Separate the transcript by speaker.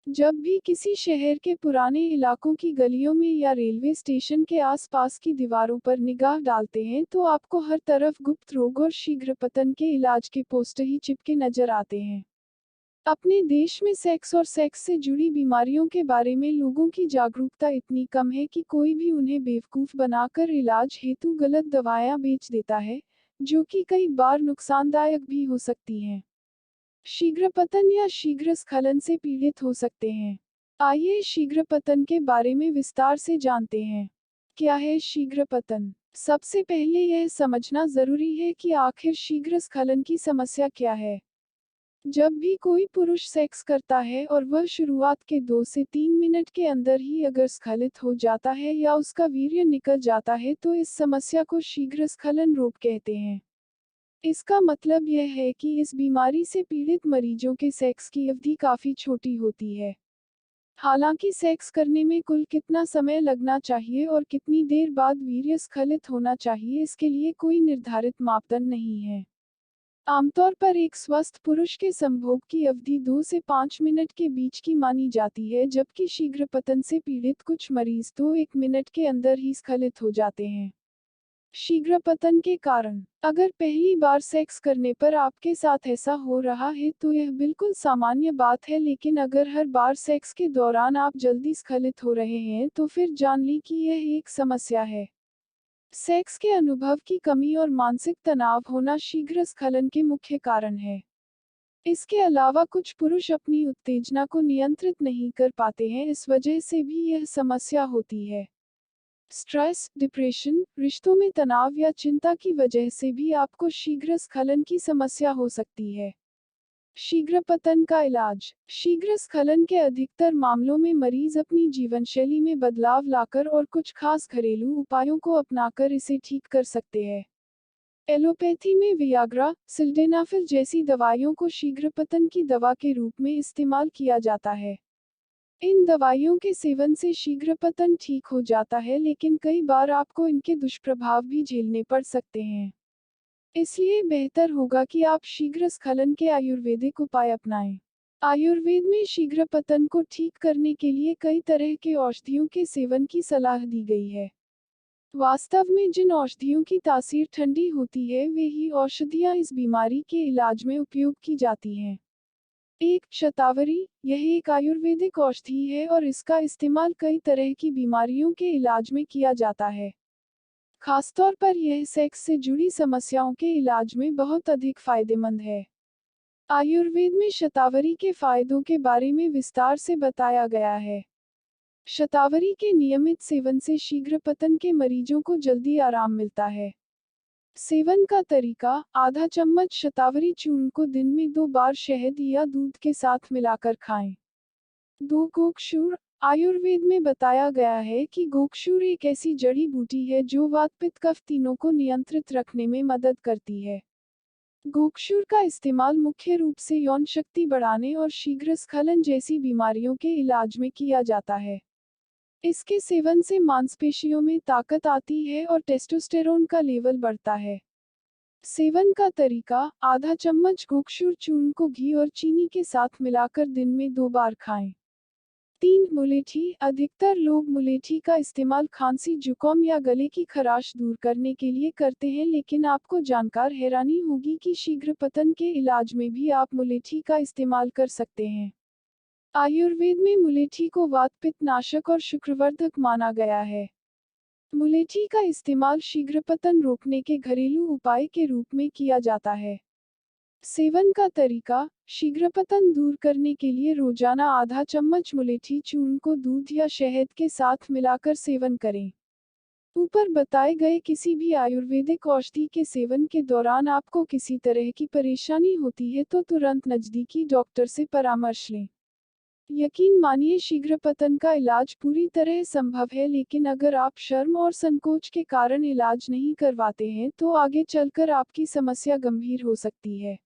Speaker 1: जब भी किसी शहर के पुराने इलाकों की गलियों में या रेलवे स्टेशन के आसपास की दीवारों पर निगाह डालते हैं तो आपको हर तरफ गुप्त रोग और शीघ्र पतन के इलाज के पोस्टर ही चिपके नजर आते हैं। अपने देश में सेक्स और सेक्स से जुड़ी बीमारियों के बारे में लोगों की जागरूकता इतनी कम है कि कोई भी उन्हें बेवकूफ बनाकर इलाज हेतु गलत दवाएं बेच देता है, जो कि कई बार नुकसानदायक भी हो सकती हैं। शीघ्र पतन या शीघ्र स्खलन से पीड़ित हो सकते हैं। आइए शीघ्र पतन के बारे में विस्तार से जानते हैं। क्या है शीघ्र पतन? सबसे पहले यह समझना जरूरी है कि आखिर शीघ्र स्खलन की समस्या क्या है। जब भी कोई पुरुष सेक्स करता है और वह शुरुआत के 2 से 3 मिनट के अंदर ही अगर स्खलित हो जाता है या उसका वीर्य निकल जाता है तो इस समस्या को शीघ्र स्खलन रोग कहते हैं। इसका मतलब यह है कि इस बीमारी से पीड़ित मरीजों के सेक्स की अवधि काफी छोटी होती है। हालांकि सेक्स करने में कुल कितना समय लगना चाहिए और कितनी देर बाद वीर्य स्खलित होना चाहिए, इसके लिए कोई निर्धारित मापदंड नहीं है। आमतौर पर एक स्वस्थ पुरुष के संभोग की अवधि 2 से 5 मिनट के बीच की मानी जाती है, जबकि शीघ्र पतन से पीड़ित कुछ मरीज तो 1 मिनट के अंदर ही स्खलित हो जाते हैं। शीघ्र पतन के कारण: अगर पहली बार सेक्स करने पर आपके साथ ऐसा हो रहा है तो यह बिल्कुल सामान्य बात है, लेकिन अगर हर बार सेक्स के दौरान आप जल्दी स्खलित हो रहे हैं तो फिर जान ली कि यह एक समस्या है। सेक्स के अनुभव की कमी और मानसिक तनाव होना शीघ्र स्खलन के मुख्य कारण है। इसके अलावा कुछ पुरुष अपनी उत्तेजना को नियंत्रित नहीं कर पाते हैं, इस वजह से भी यह समस्या होती है। स्ट्रेस, डिप्रेशन, रिश्तों में तनाव या चिंता की वजह से भी आपको शीघ्र स्खलन की समस्या हो सकती है। शीघ्र पतन का इलाज: शीघ्र स्खलन के अधिकतर मामलों में मरीज अपनी जीवनशैली में बदलाव लाकर और कुछ खास घरेलू उपायों को अपनाकर इसे ठीक कर सकते हैं। एलोपैथी में वियाग्रा, सिल्डेनाफिल जैसी दवाइयों को शीघ्र पतन की दवा के रूप में इस्तेमाल किया जाता है। इन दवाइयों के सेवन से शीघ्र पतन ठीक हो जाता है, लेकिन कई बार आपको इनके दुष्प्रभाव भी झेलने पड़ सकते हैं। इसलिए बेहतर होगा कि आप शीघ्र स्खलन के आयुर्वेदिक उपाय अपनाएं। आयुर्वेद में शीघ्र पतन को ठीक करने के लिए कई तरह के औषधियों के सेवन की सलाह दी गई है। वास्तव में जिन औषधियों की तासीर ठंडी होती है वे ही औषधियां इस बीमारी के इलाज में उपयोग की जाती हैं। 1. शतावरी: यह एक आयुर्वेदिक औषधि है और इसका इस्तेमाल कई तरह की बीमारियों के इलाज में किया जाता है। खासतौर पर यह सेक्स से जुड़ी समस्याओं के इलाज में बहुत अधिक फायदेमंद है। आयुर्वेद में शतावरी के फायदों के बारे में विस्तार से बताया गया है। शतावरी के नियमित सेवन से शीघ्र पतन के मरीजों को जल्दी आराम मिलता है। सेवन का तरीका: आधा चम्मच शतावरी चूर्ण को दिन में 2 बार शहद या दूध के साथ मिलाकर खाएं। 2. गोक्षूर: आयुर्वेद में बताया गया है कि गोक्षूर एक ऐसी जड़ी बूटी है जो वात पित्त कफ तीनों को नियंत्रित रखने में मदद करती है। गोक्षूर का इस्तेमाल मुख्य रूप से यौन शक्ति बढ़ाने और शीघ्र स्खलन जैसी बीमारियों के इलाज में किया जाता है। इसके सेवन से मांसपेशियों में ताकत आती है और टेस्टोस्टेरोन का लेवल बढ़ता है। सेवन का तरीका: आधा चम्मच गोक्षूर चूर्ण को घी और चीनी के साथ मिलाकर दिन में 2 बार खाएं। 3. मुलेठी: अधिकतर लोग मुलेठी का इस्तेमाल खांसी, जुकाम या गले की खराश दूर करने के लिए करते हैं, लेकिन आपको जानकर हैरानी होगी कि शीघ्र पतन के इलाज में भी आप मुलेठी का इस्तेमाल कर सकते हैं। आयुर्वेद में मुलेठी को वात पित्त नाशक और शुक्रवर्धक माना गया है। मुलेठी का इस्तेमाल शीघ्र पतन रोकने के घरेलू उपाय के रूप में किया जाता है। सेवन का तरीका: शीघ्र पतन दूर करने के लिए रोजाना आधा चम्मच मुलेठी चूर्ण को दूध या शहद के साथ मिलाकर सेवन करें। ऊपर बताए गए किसी भी आयुर्वेदिक औषधि के सेवन के दौरान आपको किसी तरह की परेशानी होती है तो तुरंत नजदीकी डॉक्टर से परामर्श लें। यकीन मानिए, शीघ्र पतन का इलाज पूरी तरह संभव है, लेकिन अगर आप शर्म और संकोच के कारण इलाज नहीं करवाते हैं तो आगे चलकर आपकी समस्या गंभीर हो सकती है।